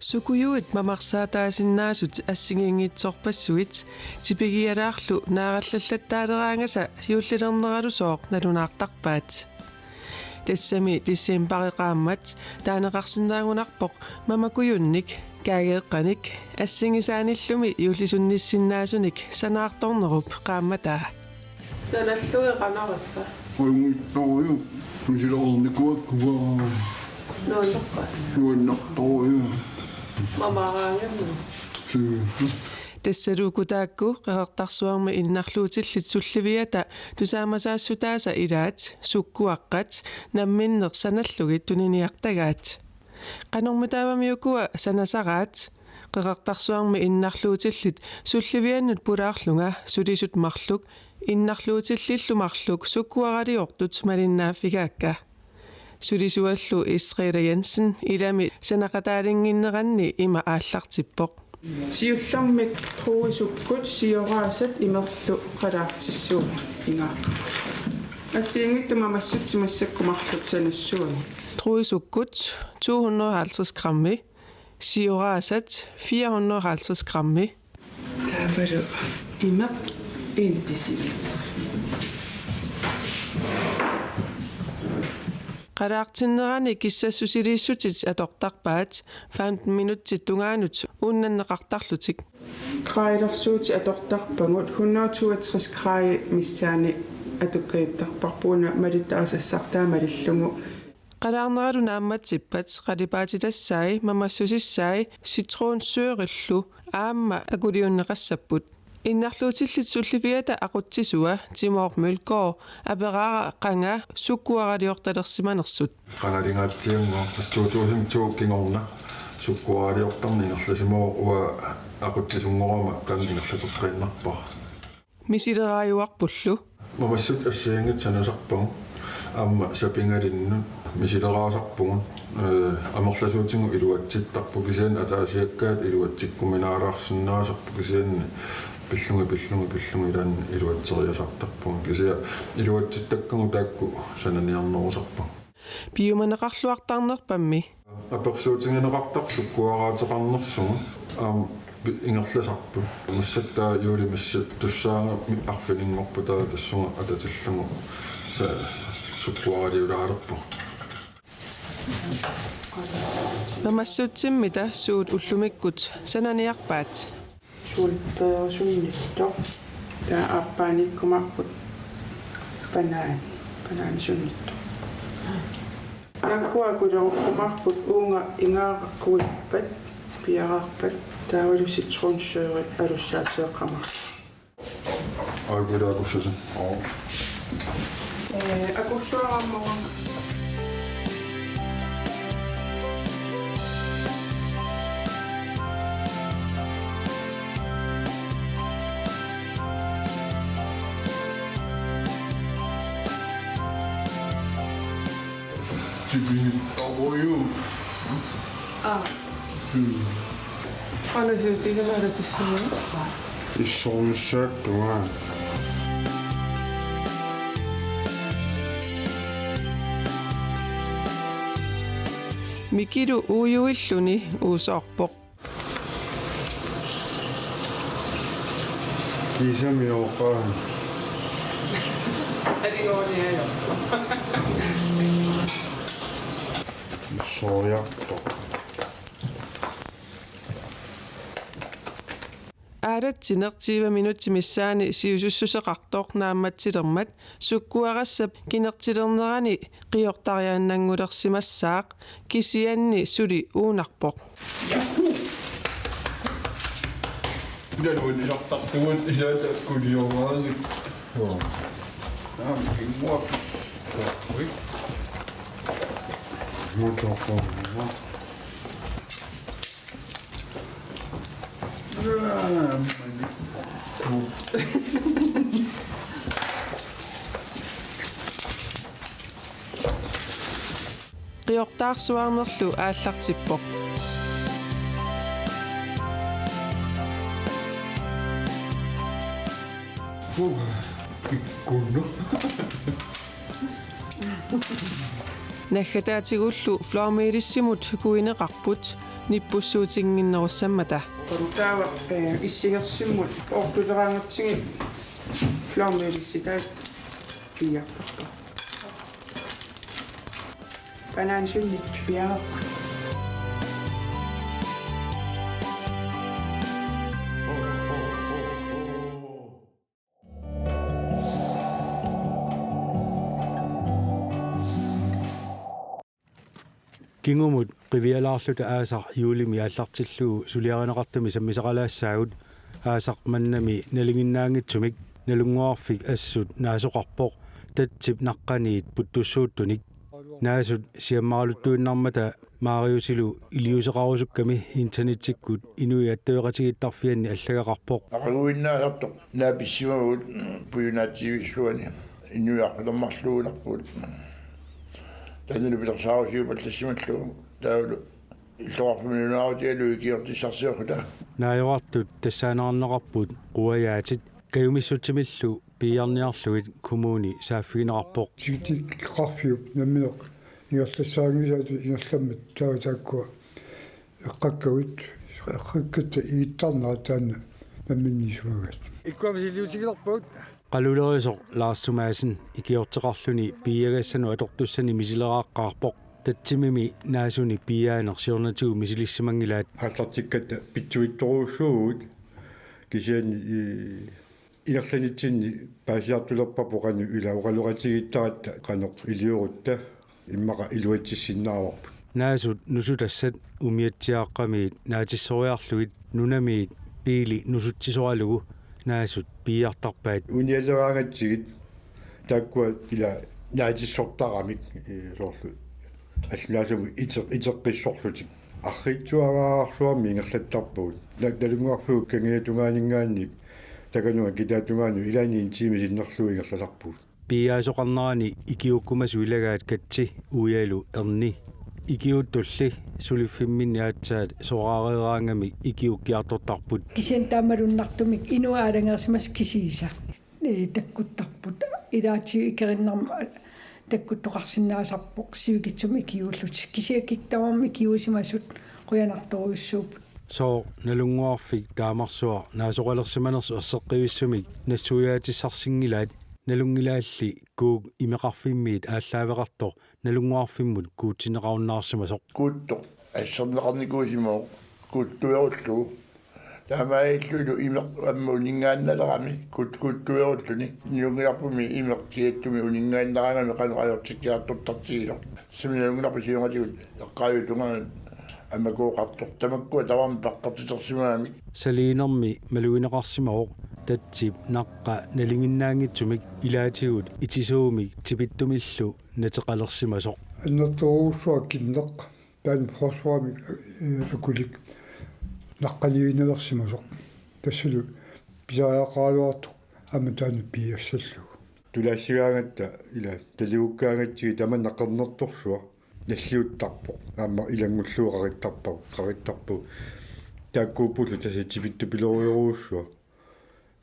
Sukuyuit mamarsaataasinnaasut assingiinngitsorpassuit tipigialaarlu naarallallataaleraangasa juullilerneralусооq nalunaartarpaat тассами тиссиимпариqaammat таанеқарсинаагунарпоқ мамакуйунник каагеэққаник ассигисааниллуми юуллисунниссиннаасуник санаарторнеруп qaammatаа саналлуги qanarippa уймуттоою тусилерникуаккуа нууннерпа нууннартоою мамараангамма тассалуукутаакку қеқартарсуарми иннарлуутиллит сулливиата тусаамасаассутааса илаат суккуаққат намминнер саналлугит туниниартагаат қанормутаавамиукуа санасараат қеқартарсуарми иннарлуутиллит сулливианнут пулаарлунга сулисут марлук иннарлуутиллиллумарлук суккуаралиортут малиннааффигаакка сулисуаллу Истриила Jensen илами санақатаалингиннеранни има ааллартиппоқ сиуллэрмик труисуккут сиораасат имерлу қалаартиссуу инга ассиингиттума массутсимассаккумарлут санассуани труисуккут 250 grammi сиораасат 450 grammi таавалу имер индисилит Qalaartinnerani kissassusiliissutит атортарпаат 15 минуттит тунгаанут ууннаннеқартарлутик краилерсуути атортарпагут 162 граи миссаани атуккаиттарпарпууна малиттаасассартаа малиллугу qalаарneralу наамматсиппат qalipаатитассаи мамассусиссаи ситроонсуериллу аама акулиуннеқассаппут иннарлуутиллит сулливиата aqutsisuа Тимор Мølgaard апераара qanga суккуаралиорталерсиманерсут qaналингаатсиангоо 2002 кингорна суккуаралиортарни нерласимоо уа aqutsisuнгорама qanнерлатерқиннарпа мисилерааюарпуллу мамассут ассиангит санасарпагу аама сапингалинну мисилераасарпугун амерласуутингу илуатситтарпу кисиан атаасиаккаат илуатсиккуминаалаарсинаасарпу кисианни пиллунги илаан илуатсериасартарпугун кисиа илуатситтаккагу таакку сананиарнерусарпа пиуманеқарлуартарнерпамми аперсуутингинеқартар суккуараатеқарнерсугу ингерласарпу массаттаа юулимассат туссаага арфилингорпутаа тассуга ататиллугу са суккуаралиулаарерпу намассутсиммита суут уллумиккут сананиарпаат сулпеерсунниттор таа аппааниккумарпут панаанисунниттор яккуакулеруккумарпут уунга ингаараккуиппат пиараарпат таавалу ситроонсуери алуссаатеэққамар айгураакуссасен акуссуарамморан 어유. qanasuutiganaalatissimi 이송샷도아. mikkilu uuyuilluni uusoorpoq 기사미오가 алигониаё 소약도. ааратсинертива минутти миссаани сиусуссусеқартооқ наамматсилермат суккуарассап кинертилернерани қиортариааннангулерсимассаақ кисианни сули уунарпоқ 이런 이렇다고는 이런 꾸리오마는 뭐 좋고 qiortaarsuarnerlu aallartippoq kunno наггатаатигуллу флоормиилиссимут куинеқарпут ниппуссуутингиннерусsamмата таава иссигерсиммут ортулераангатсиги флоормиилисситаат пиартарпа банаансунник пиараппут Kingumut qivialaarluta aasaq juulimi аллартиллуу сулиаринеқартами саммисақалаассаагут аасақ маннами налингиннаангитсумик налунгуарфик ассут наасоқарпоқ татсип наққаниит путтуссууттуник наасут сиаммаралуттуиннармата maaриусилу илиусеқарусукками интернеттиккут инуи аттуеқатигиттарфианни аллагақарпоқ ақагуиннаасартоқ нааписсимагут пуюнаатсивиссуани инуиарпулэрмарлуугуларпут танну билэрсаарусиупаллассималлу таулу иллоқарпуминунаарутиалу икиортиссарсиорхута наajorartut тассаанаарнеқарпут қуаяатит каюмиссутимиллу пиарниарлугит коммуни сааффигинеқарпоқ тигтикқарфиуп намминеқ иерлассаагисаату иерламмат таутааккуа эққаккавит эққакката ииттарнера таанна намминнисуагат иккуамисилиутигилерпут qalulerisoq laarsumaasin ikiorteqarluni piagassanu atortussani misileraaqқарпоq татсимими наасуни пиааnersiornatugu мисилиссимангилаат аллартикката питсуитторуусsuugut кисиани илерланитсинни паасиартулерпапо qaну илауqaluqatigittarata qaноq илиурутта иммаqa илуатсиссиннаарварпут наасут нусутассат умиатсиааққамиит наатиссориарлугит нунамиит пиили нусутсисоралугу наасут пиартарпаат униалераангатсигит тааккуа ила наатиссортарамик соорлу аллаасаму итеққиссорлутик арритсуараарсуарми ингерлаттарпуут налунгуарфуу кангиатунгаанингааник такануа китаатунгаану илаани тими синнерлуу ингерласарпуут пиаасоқарнерани икиуккумасу илагаат катси уяалу ерни икиуттулли сулиффимминни аатсаат сораарераангами икиуккиартортарпут кисиан таамалуннартумик инуаалангерсимас кисииса таккуттарпут илаати икериннарма таккуттоқарсинаасарпоқ сивикитсум икиуллут кисиакиктаварми киусимасут қуянарторуйуссууп соо налунгуарфик таамарсуа наасоқалерсиманерсу ассеққивиссумик нассуяатиссарсингилаат налунгилаалли куук имеқарфиммиит ааллаавеқартор налунгуарфиммут куутсинеқаруннаарсимасоқ куутто ассернеқарникуусимоо куттуеруллу таамаиллулу имеқ амма унингаанналерами куттуеруллуни ниунгиларпуми имеқ киаттуми унингааннарангами канеқаёртиккиартуттартигио симилунгиларпу сиунгатигут эққаавитунгаа аммакуоқартор тамаккуа таварми паққартитерсимаами салиинерми малуинеқарсимаоқ татсип наққа налингиннаангитсумик илаатигут итисуумик типиттумиллу натеқалерсимасоқ аннерторуусsuа киннеқ таан форсуами акулик наққаниинелерсимасоқ тассулу писариақаалуартоқ ама таана пиассаллугу тулаассигаангатта ила талиуккаангатсиги тама наққернерторсуа наллиуттарпоқ аама илангуллууқариттарпу тааккууппулу тасатипитту пилориоруussуа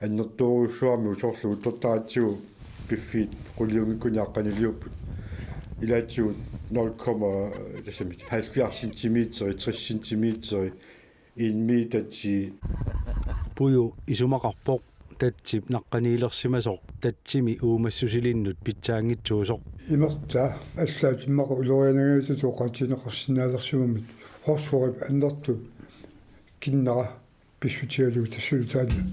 аннерторуусsuами усорлу уттортаатсигу пиффит qulliungikkuниаққанилиуппут илаатсигут 0,70 см 30 см 1 метатси пую исумақарпоқ татсип наққаниилерсимасоқ татсими уумассусилиннут питсаангитсуусоқ имерта аллаатиммаqa улорианагаату тоқатинеқарсинаалерсимамит хорсуарип аннерту киннера писсутиалуг тассулу таана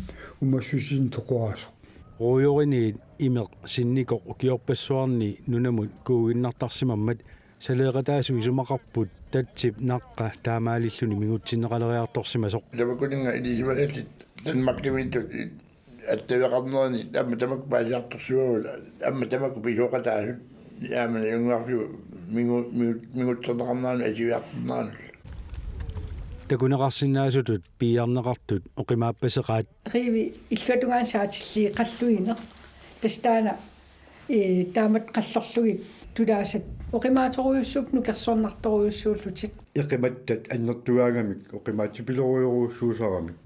умассусин тоқуаасоқ роёрини имеқ синникоқ укиорпассуарни нунамут куугиннартарсимаммат салеэқатаасу исумақарпут татсип наққа таамаалиллуни мигутсиннеқалериарторсимасоқ тамаккунинга илисимааллит танмактимитту аттавеқарнерни амма тамак паасиарторсуагула амма тамакку писоқатаасут яамана юнгаарфиу мигутсернеқарнаани асивиарторнаану такунеқарсинаасутут пиарнеқартут оқимааппасеқаат риви иллуатунгаан саатиллии қаллуинеқ тастаана таамат қаллорлугит тулаасат оқимааторуйуссууп нукерсорнарторуйуссууллутит иқиматтат аннертуаагамик оқимаатипилориоруussуусарамик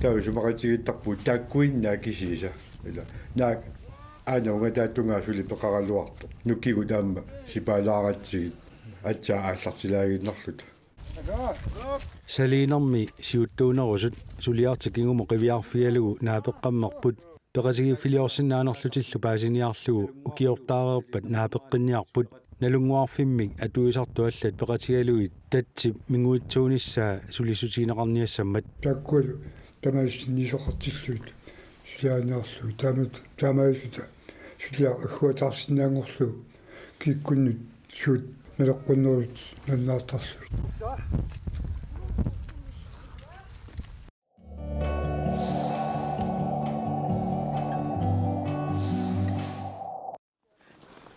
таусумақатигиттарпу тааккуиннаа кисииса ила наак Unga tatungaasuli peqaraluartu. Nukkigu taamma sipaalaaratsigit. Atsaa ааллартилаагиннарлута. Салиинерми сиуттуунерусут сулиартикингумо qivиарфигалугу наапеққаммерпут пеқасигиффилиорсинаанерлутиллу паасиниарлугу укиортаарерпат наапеққинниарпут налунгуарфиммик атуисартуаллат пеқатигалугит татсип мингуитсууниссаа сулисутиинеқарниассаммат таккуалу тамаиссиннисоқартиллуит сулиааниарлуи таамаисута сулиаа аггуатаарсинаангорлугу киккуннут суут налеққуннерут наннаартарлуи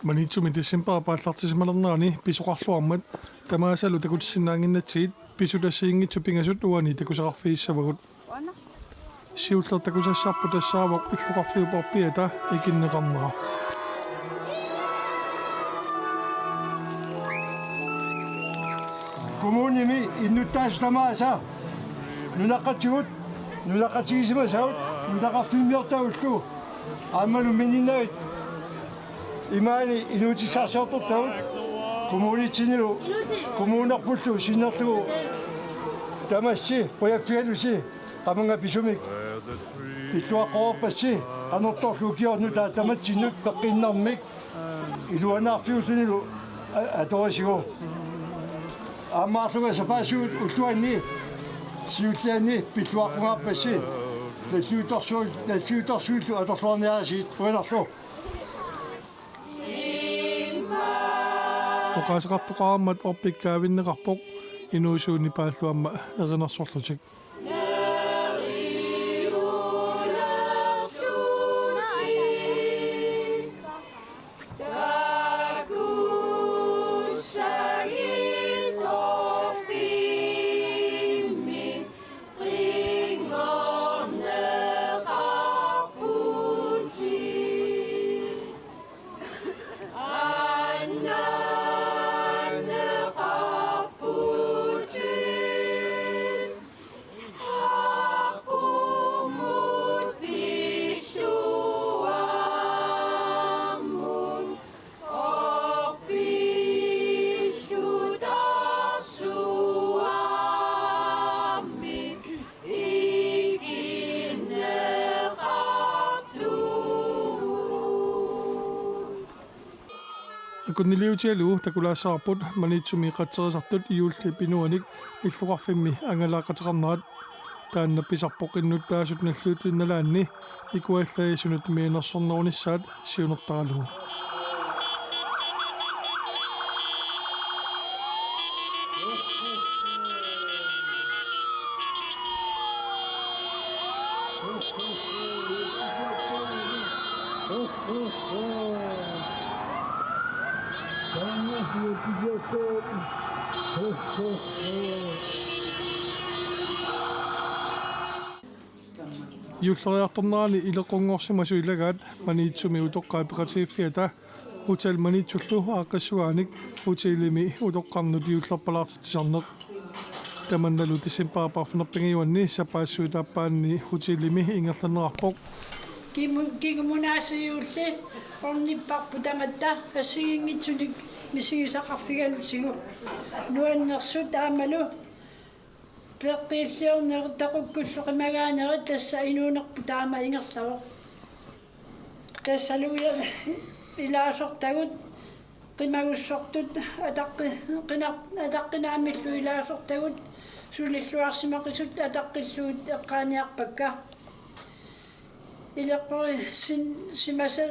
Manitsumi December paallartisimalernerani pisuqarluarmat tamaasalu takutissinnaanginnatsigit pisulassiingitsu pingasut uani takusaqarfiissavagut siuller takusassarpu tassaavoq illuqarfiuparpiata ikinneqarnera kommunimi innuttaastamaasa nunaqatigismasaut nunaqarfimmiortaullu aammalu mininnarit imaani inuutissaarsiortortagut kommunitinilu kommunerpullu sinnerlugu tamassi qoyaffigalusi qamanga pisumik illuaqorpassi qanortorlu kiornuta tamatsinut peqqinnarmik iluanaarfiusunilu atorisigu aammaarluga sapaasuut ulluanni siullianni pilluaqungaarpassi lassuutorsuullu atorluarniarasiit qoinarlu oqaasaqartoqarammat orpikkaavinneqarpoq inuusuuni paalluamma erinersorlutik Kuniliutialu takulaassaarput manitsumi qatserisartut iulli pinuanik illuqarfimmi angalaaqateqarnerat taanna pisarpoqinnuttaasut nalluutinnalaanni ikuallaaisunut miinersornerunissaat siunertaralugu Julleriartornerani ilequnngorsimasu ilagaat manitsumi utoqqaa peqatigiffiata hotel manitsullu aaqqassuaanik hotelimi utoqqarnut jullerpalaartitisarneq tamannalu tissimpaaparfunerpingiuanni sapaassuitaappaanni hotelimi ingerlanerarpoq kigumunaassiuulli ornipparpu tamatta assigiingitsunik misigisaqarfigalusigu nuannersut aamalu peqqiilliorneertaqukkulluqimagaaneri tassa inuunerpu taama ingerlavo tassaluila ilaasortagut qimagussortut ataqqinaamillu ilaasortagut sulilluarsimaqisut ataqqilluut eqqaaniarpakka ileqqori simasa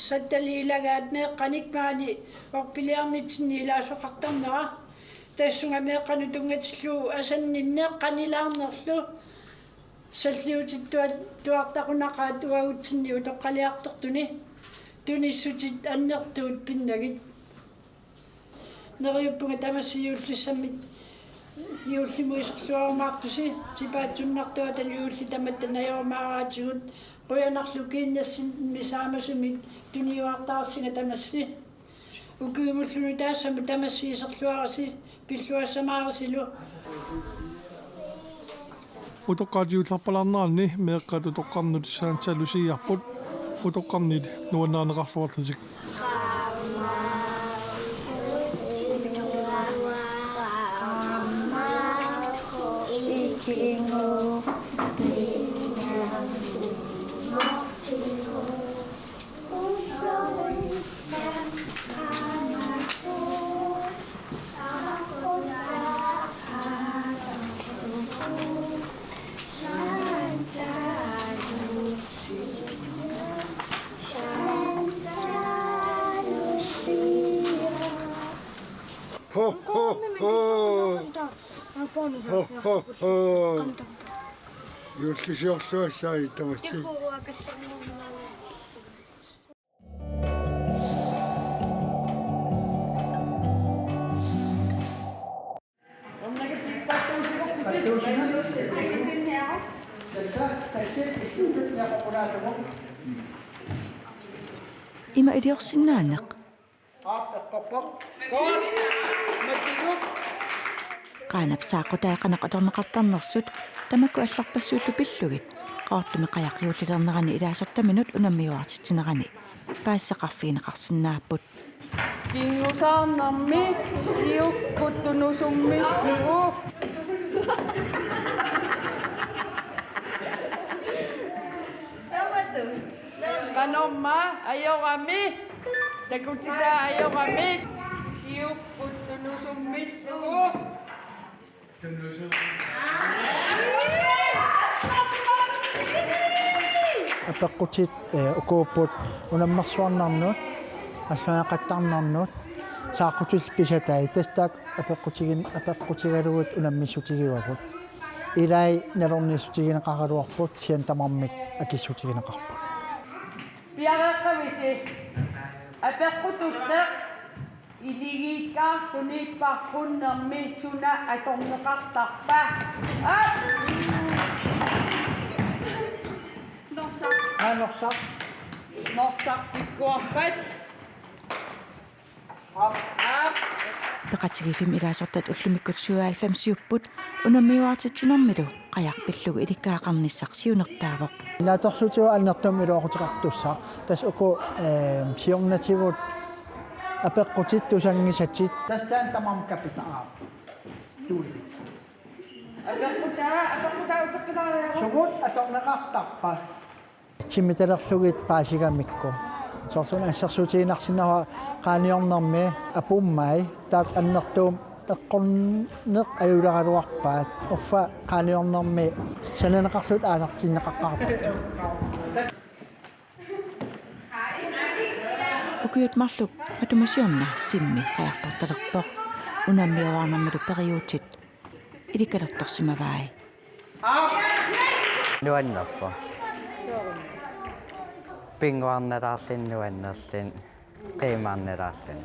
sattali ilagaat meeqqanik maani orpiliarnitsinni ilaasoqartarnera tassunga meeqqanu tungatillu asanninneeqqanilaarnerlu salliutittuat tuartaqunaqaat uagutsinni utoqqaliartortuni tunissutit annertuut pinnagit neriuppunga tamassiuullissammit юуллимуисерлуармаартуси сипаатсуннартуа талиулли таматта наёрмаараатигут қуянарлу киннасsin мисаамасумит туниуартаарсинга тамасси укиумуллуни таассами тамассиисерлуараси пиллуассамаарсилу утоққаатиулларпалаарнаарни меэққату тоққарнут саансалусиарпут утоққарнит нуаннаанеқарлуарлутик Юллисиорлуассааи таматси. Ima idiorsinaaneq. Qaanap saaqutaaqanaqatorneqartarnersut tamakku allarpassuullu pillugit qaortumi qayaqiullilernerani ilaasortaminut unammiuartitinerani paassaqarfiineqarsinnaapput Kingusaarnarmi siuqquttunusummislugu Kanomma ajorami takutita ajorami siuqquttunusummislugu апеққутит укууппут унаммерсуарнарнут аллаақаттарнарнут сааққутил писатай тастаак апеққутигалугут унаммиссутигивагут илай налорниссутигинеқаралуарпут сиан тамармик акиссутигинеқарпут Piaqaqqavisi apeqqutulleq iligikkaarluni parqunnermi suna atorneqartarpa norsartikkuarpat peqatigifim ilaasortat ullumikkut 97 siupput unammiuartitinermilu qajarpillugu ilikkaaqarnissarsiunertaavoq наторсутиуа аннертум илуақутеқартуссаа тас уку сиорнатигут апеққутит тусангисатит тастаан тамам капитаа тули apeqqutaa uteqqilariaru сугут аторнеқартарпа тиммиталерлугит паасигамикку сорсун ассерсутигинарсиннава qaaниорнэрми апуммай таак аннертуум эққорнеқ аюлагалуарпаат уффа qaaниорнэрми сананеқарлут аасартиннеқаққарпа ukiut marluk atumasionна simmi qajartortalerpoq unammiuarnermilu periuutit ilikalertorsimavaai nuannarpo pinguarnalaarlin nuannerlin qiimaarnalaarlin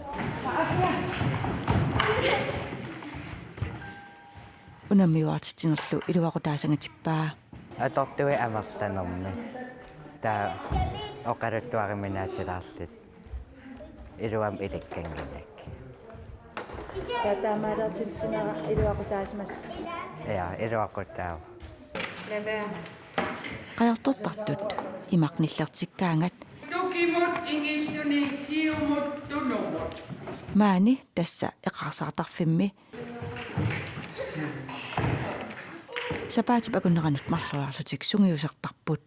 unammiuartitinerlu iluaqutaasangatipпаа atortui amerlanermi taa oqaluttuariminaatilaarlit iluam ilikkanginak tatamaalaartiltinera iluaqutaasimas ja iluaquttaa qajartortartut imaqnillertikkaangat tukimut ingilluni siumut tunumut maani tassa eqarsaartarfimmi sapaatip akunneranut marluarlutik sungiusartarput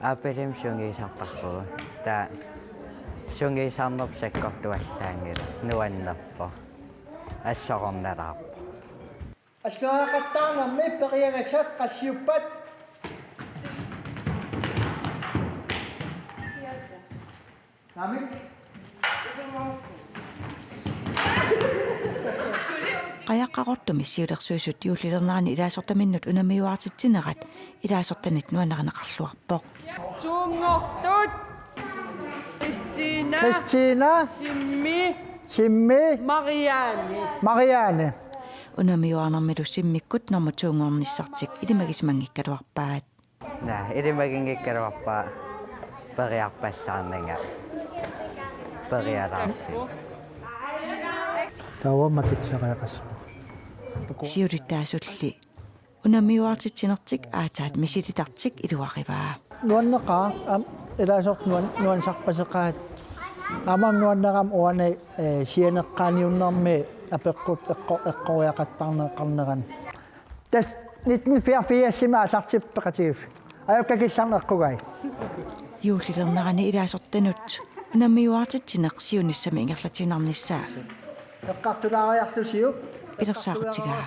apelim sungiisartarpugu taa sungiisarnerp sakkortuallaangil nuannerpo ассорналаарпо аллаақаттаарнарми периагасаат qassiuppat нами qayaqqaqortumi siulersuisut yuullilernarani ilaasortaminut unammiuartittinerat ilaasortanit nuanneranaqarluarpoq suungortut Christina Simmi Marianne unammiuarnermilu simmikkut normutuungornissartik ilimagismangikkaluarpaat на илимагингиккалуарпаа периарпаллаарнага периалаарси тавамакитсериақас siulittaasulli unammiuartittinertik aataat misilitарtik iluaриваа нуаннеқаа илаасорт нуансарпасеқаат амам нуаннерам уанай сианеққааниуннэрми апеққут эққориақаттарнеқарнеран тас 1984 асартиппеқатигиф аюккакиссарнеққугай юулилернарани илаасортанут унамиуартитсинеқ сиуниссами ингерлатинарниссаа эққартулаариарлусиу пилерсаақутигаа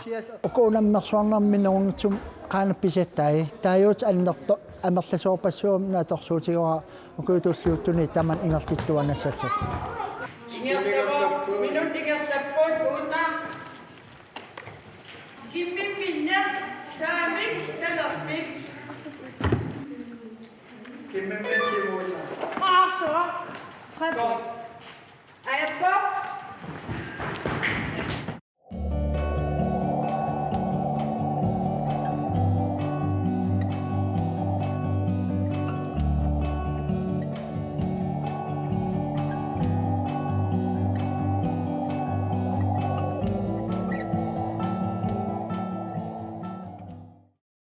укуунаммерсуарнарми нунгитсум qaanappisattai taayuut annerto амерласуорпассуум нааторсуутигуа укуутуллиуттуни таман ингертиттуанассаллу Minutigersapport uta. Kimmi minne saamik talappik. Kimmi minne Ah, så. 3 år. Er jeg på?